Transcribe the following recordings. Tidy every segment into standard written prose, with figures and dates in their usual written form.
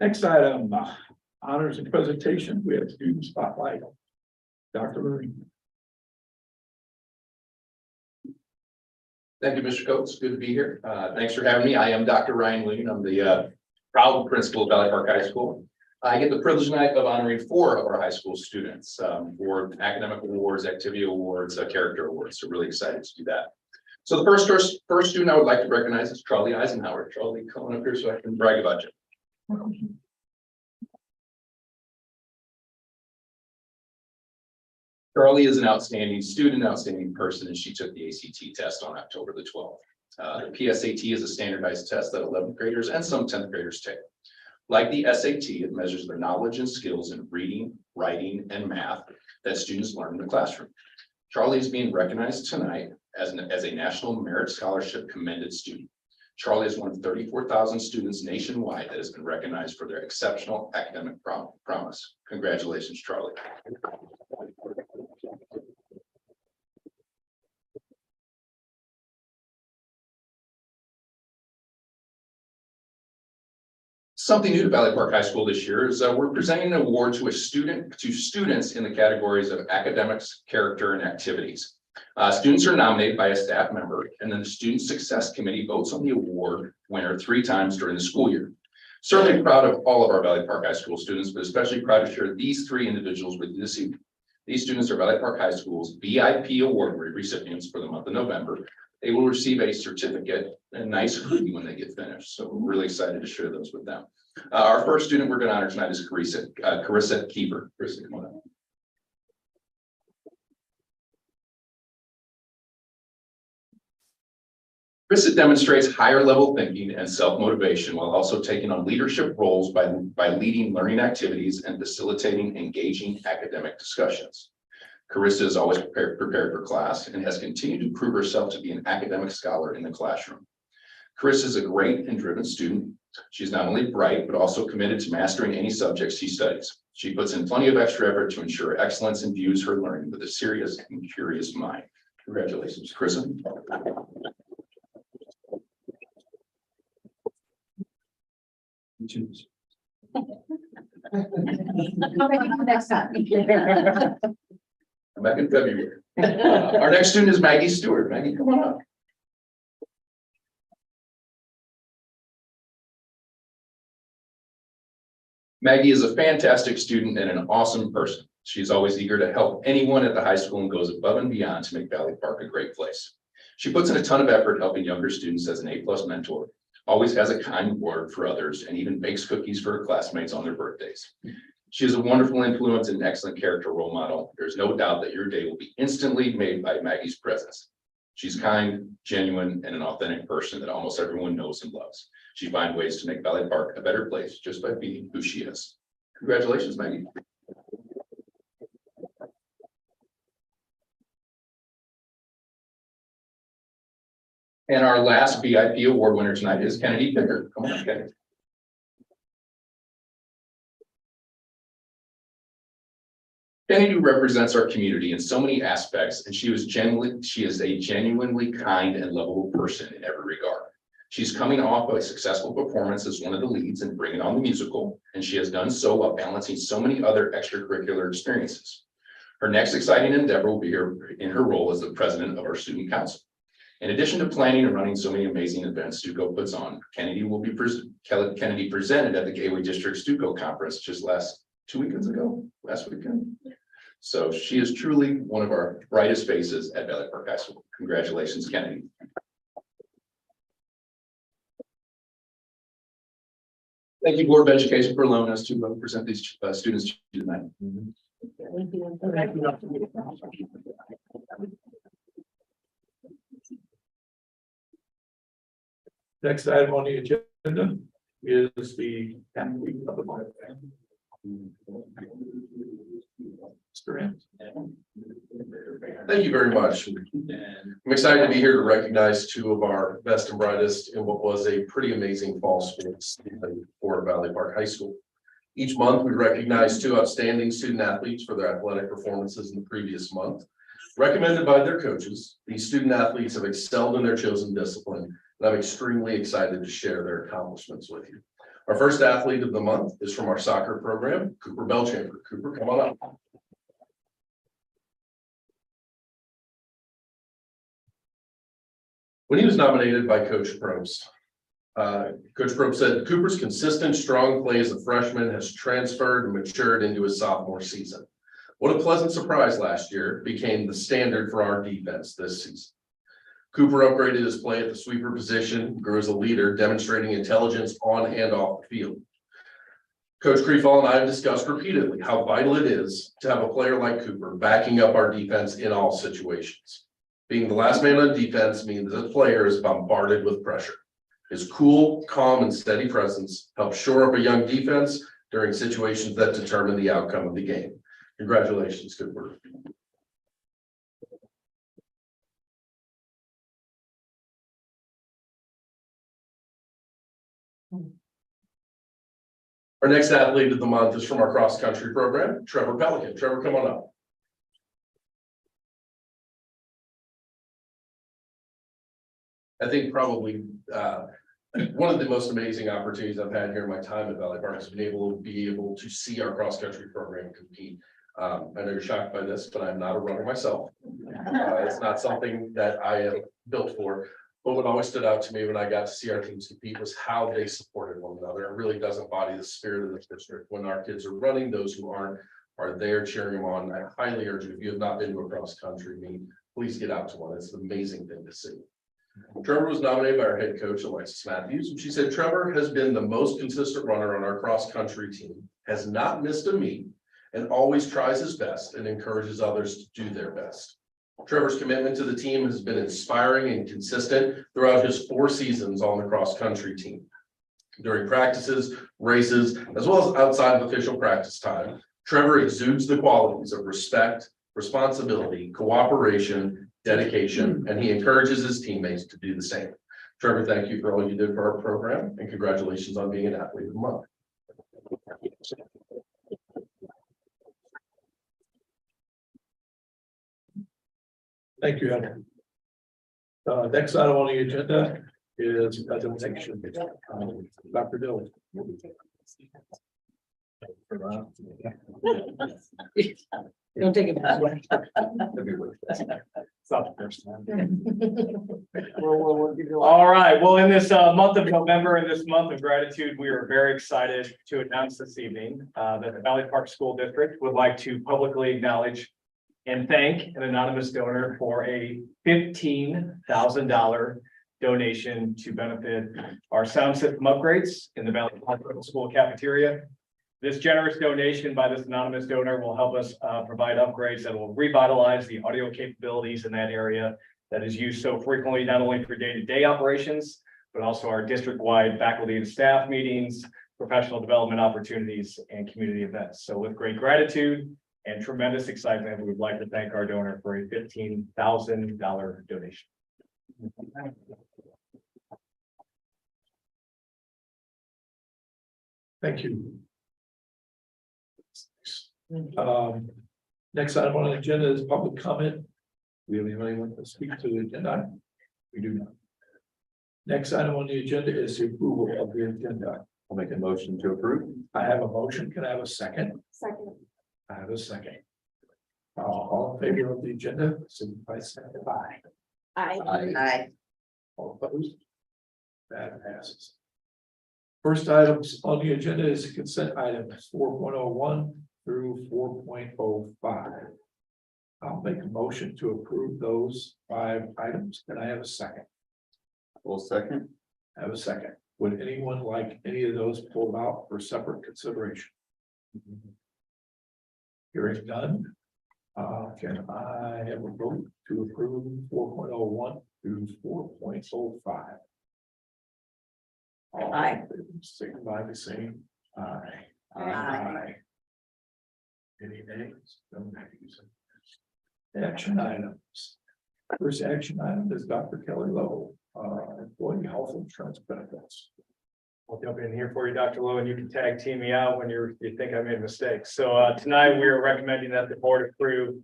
Next item, honors and presentation. We have student spotlight. Dr. Murray. Thank you, Mr. Coates. Good to be here. Thanks for having me. I am Dr. Ryan Loon. I'm the proud principal of Valley Park High School. I get the privilege tonight of honoring 4 of our high school students for academic awards, activity awards, character awards. So really excited to do that. So the first student I would like to recognize is Charlie Eisenhower. Charlie, come on up here so I can brag about you. Charlie is an outstanding student, outstanding person, and she took the ACT test on October the 12th. The PSAT is a standardized test that 11th graders and some 10th graders take. Like the SAT, it measures their knowledge and skills in reading, writing, and math that students learn in the classroom. Charlie is being recognized tonight as a National Merit Scholarship Commended Student. Charlie is one of 34,000 students nationwide that has been recognized for their exceptional academic promise. Congratulations, Charlie. Something new to Valley Park High School this year is we're presenting an award to students in the categories of academics, character, and activities. Students are nominated by a staff member, and then the Student Success Committee votes on the award winner 3 times during the school year. Certainly proud of all of our Valley Park High School students, but especially proud to share these 3 individuals with you this evening. These students are Valley Park High School's VIP award recipients for the month of November. They will receive a certificate and a nice hoodie when they get finished. So we're really excited to share those with them. Our first student we're going to honor tonight is Carissa Kiefer. Carissa, come on up. Carissa demonstrates higher level thinking and self-motivation while also taking on leadership roles by leading learning activities and facilitating engaging academic discussions. Carissa is always prepared for class and has continued to prove herself to be an academic scholar in the classroom. Carissa is a great and driven student. She's not only bright, but also committed to mastering any subjects she studies. She puts in plenty of extra effort to ensure excellence and views her learning with a serious and curious mind. Congratulations, Carissa. Next time. I'm back in February. Our next student is Maggie Stewart. Maggie, come on up. Maggie is a fantastic student and an awesome person. She's always eager to help anyone at the high school and goes above and beyond to make Valley Park a great place. She puts in a ton of effort helping younger students as an A+ mentor, always has a kind word for others, and even bakes cookies for her classmates on their birthdays. She is a wonderful influence and excellent character role model. There's no doubt that your day will be instantly made by Maggie's presence. She's kind, genuine, and an authentic person that almost everyone knows and loves. She finds ways to make Valley Park a better place just by being who she is. Congratulations, Maggie. And our last VIP award winner tonight is Kennedy Picker. Come on, Kennedy. Kennedy represents our community in so many aspects, and she is a genuinely kind and lovable person in every regard. She's coming off of a successful performance as one of the leads in Bring It On the Musical, and she has done so while balancing so many other extracurricular experiences. Her next exciting endeavor will be in her role as the president of our student council. In addition to planning and running so many amazing events Stuco puts on, Kennedy presented at the Gateway District Stuco Conference just last weekend. So she is truly one of our brightest faces at Valley Park High School. Congratulations, Kennedy. Thank you, Board of Education, for allowing us to present these students to you tonight. Next item on the agenda is the family of the month. Thank you very much. I'm excited to be here to recognize 2 of our best and brightest in what was a pretty amazing fall sports season for Valley Park High School. Each month, we recognize two outstanding student athletes for their athletic performances in the previous month. Recommended by their coaches, these student athletes have excelled in their chosen discipline, and I'm extremely excited to share their accomplishments with you. Our first athlete of the month is from our soccer program, Cooper Belchamber. Cooper, come on up. When he was nominated by Coach Probst, Coach Probst said Cooper's consistent, strong play as a freshman has transferred and matured into his sophomore season. What a pleasant surprise last year became the standard for our defense this season. Cooper upgraded his play at the sweeper position, grew as a leader, demonstrating intelligence on and off the field. Coach Creefall and I have discussed repeatedly how vital it is to have a player like Cooper backing up our defense in all situations. Being the last man on defense means the player is bombarded with pressure. His cool, calm, and steady presence helps shore up a young defense during situations that determine the outcome of the game. Congratulations, Cooper. Our next athlete of the month is from our cross-country program, Trevor Pelican. Trevor, come on up. I think probably one of the most amazing opportunities I've had here in my time at Valley Park has been able to see our cross-country program compete. I know you're shocked by this, but I'm not a runner myself. It's not something that I am built for. But what always stood out to me when I got to see our teams compete was how they supported one another. It really does embody the spirit of this district. When our kids are running, those who aren't are there cheering them on. I highly urge you, if you have not been to a cross-country meet, please get out to one. It's an amazing thing to see. Trevor was nominated by our head coach, Alexis Matthews, and she said, Trevor has been the most consistent runner on our cross-country team, has not missed a meet, and always tries his best and encourages others to do their best. Trevor's commitment to the team has been inspiring and consistent throughout his 4 seasons on the cross-country team. During practices, races, as well as outside of official practice time, Trevor exudes the qualities of respect, responsibility, cooperation, dedication, and he encourages his teammates to do the same. Trevor, thank you for all you did for our program, and congratulations on being an athlete of the month. Thank you, Henry. Next item on the agenda is presentation. Dr. Dillon. Don't take it that way. It's not the first time. All right, well, in this month of November, in this month of gratitude, we are very excited to announce this evening that the Valley Park School District would like to publicly acknowledge and thank an anonymous donor for a $15,000 donation to benefit our sound system upgrades in the Valley Park School cafeteria. This generous donation by this anonymous donor will help us provide upgrades that will revitalize the audio capabilities in that area that is used so frequently, not only for day-to-day operations, but also our district-wide faculty and staff meetings, professional development opportunities, and community events. So with great gratitude and tremendous excitement, we would like to thank our donor for a $15,000 donation. Thank you. Next item on the agenda is public comment. Do we have anyone to speak to the agenda? We do not. Next item on the agenda is the approval of the agenda. I'll make a motion to approve. I have a motion. Can I have a second? Second. I have a second. All in favor of the agenda, signify by saying aye. Aye. All opposed? That passes. First items on the agenda is the consent items 4.01 through 4.05. I'll make a motion to approve those 5 items. Can I have a second? Full second. I have a second. Would anyone like any of those pulled out for separate consideration? Hearing none. Can I have a vote to approve 4.01 through 4.05? Aye. Signify by saying aye. Aye. Any nays? No nays. Action items. First action item is Dr. Kelly Lowe, employee health insurance benefits. I'll jump in here for you, Dr. Lowe, and you can tag team me out when you think I made mistakes. So tonight we are recommending that the board approve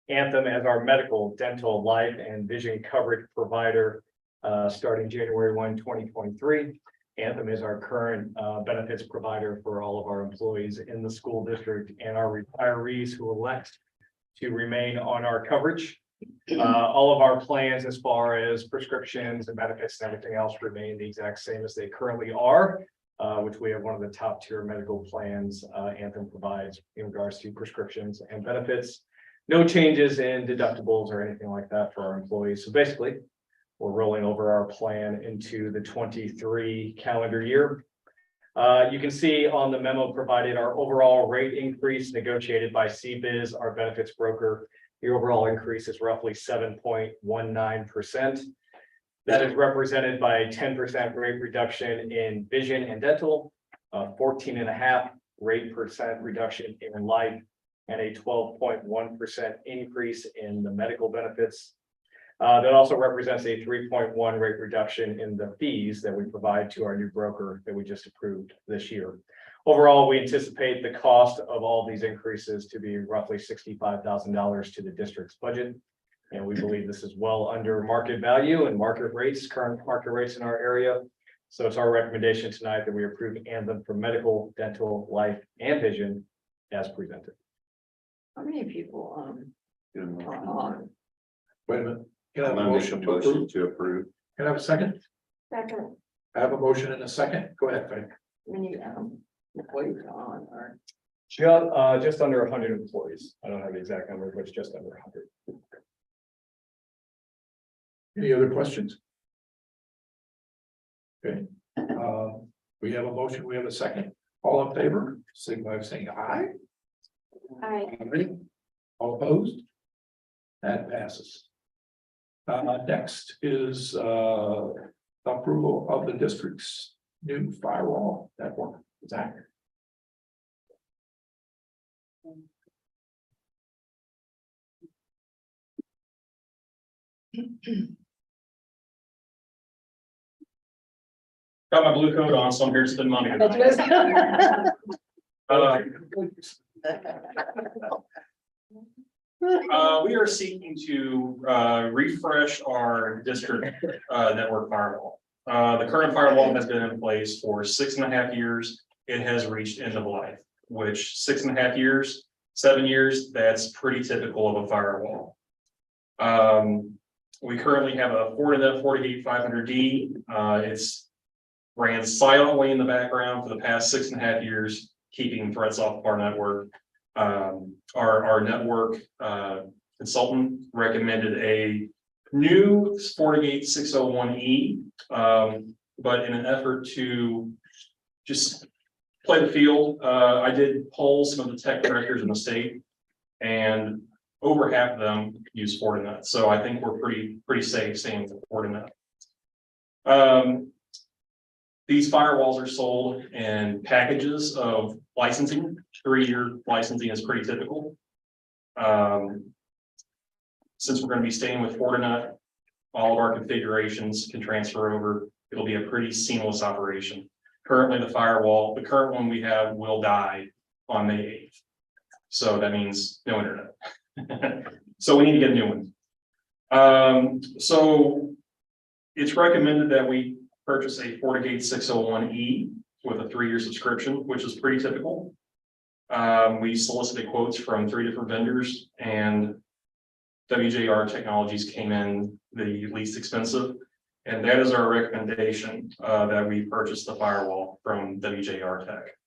Anthem as our medical, dental, life, and vision coverage provider starting January 1, 2023. Anthem is our current benefits provider for all of our employees in the school district and our retirees who elect to remain on our coverage. All of our plans as far as prescriptions and benefits and everything else remain the exact same as they currently are, which we have one of the top tier medical plans Anthem provides in regards to prescriptions and benefits. No changes in deductibles or anything like that for our employees. So basically, we're rolling over our plan into the 23 calendar year. You can see on the memo provided our overall rate increase negotiated by CBiz, our benefits broker. The overall increase is roughly 7.19%. That is represented by a 10% rate reduction in vision and dental, 14.5% rate reduction in life, and a 12.1% increase in the medical benefits. That also represents a 3.1% rate reduction in the fees that we provide to our new broker that we just approved this year. Overall, we anticipate the cost of all these increases to be roughly $65,000 to the district's budget. And we believe this is well under market value and market rates, current market rates in our area. So it's our recommendation tonight that we approve Anthem for medical, dental, life, and vision as presented. How many people Good are motion. on? Wait a minute. Can I have a I'll make motion a to approve? motion to approve. Can I have a second? Second, I have a motion and a second. Go ahead, Frank. many employees are on or Just under 100 employees. I don't have the exact number, but it's just under 100. Any other questions? Okay, we have a motion, we have a second. All in favor, signify by saying aye. I All opposed? That passes. Next is approval of the district's new firewall network. Zach. Got my blue coat on, so I'm here to spend money. That's tonight. We are seeking to refresh our district network firewall. The current firewall has been in place for 6.5 years. It has reached end of life, which 6.5 years, 7 years, that's pretty typical of a firewall. We currently have a Fortinet 48500D. It's ran silently in the background for the past 6.5 years, keeping threats off of our network. Our network consultant recommended a new FortiGate 601E, but in an effort to just play the field, I did poll some of the tech directors in the state, and over half of them use Fortinet. So I think we're pretty safe staying with Fortinet. These firewalls are sold in packages of licensing. 3-year licensing is pretty typical. Since we're going to be staying with Fortinet, all of our configurations can transfer over. It'll be a pretty seamless operation. Currently, the current one we have will die on May 8th. So that means no internet. So we need to get a new one. So it's recommended that we purchase a FortiGate 601E with a 3-year subscription, which is pretty typical. We solicited quotes from 3 different vendors, and WJR Technologies came in the least expensive. And that is our recommendation, that we purchase the firewall from WJR Tech.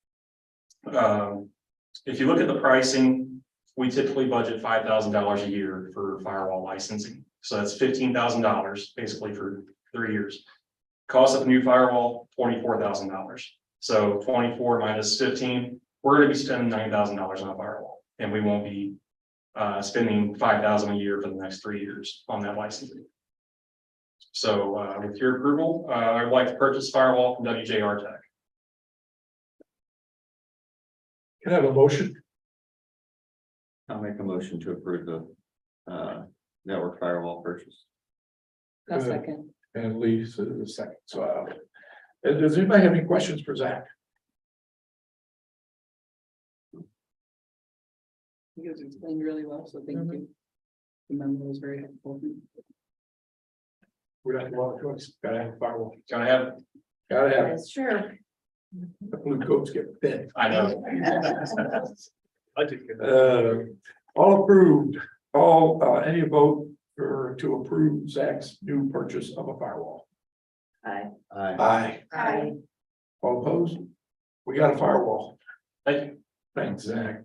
If you look at the pricing, we typically budget $5,000 a year for firewall licensing. So that's $15,000 basically for 3 years. Cost of a new firewall, $24,000. So 24 minus 15, we're going to be spending $9,000 on a firewall, and we won't be spending $5,000 a year for the next 3 years on that licensing. So with your approval, I would like to purchase firewall from WJR Tech. Can I have a motion? I'll make a motion to approve the network firewall purchase. a second. And Lee says a second, so Does anybody have any questions for Zach? You guys explained really well, so thank you. The memo was very helpful. We don't have a lot of choice. Gotta have a firewall. Can I have, Gotta have, That's true. the blue coats get thin. I know. All approved, any vote to approve Zach's new purchase of a firewall? Aye. Aye. Aye. All opposed? We got a firewall. Thank you. Thanks, Zach.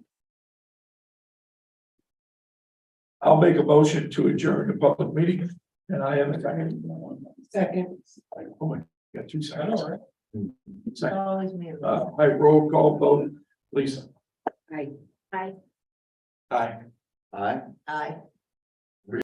I'll make a motion to adjourn the public meeting, and I have a second. Second. Oh my, got 2 seconds. Second, Always me. I roll call vote, Lisa. Aye. Aye. Aye. Aye. Aye.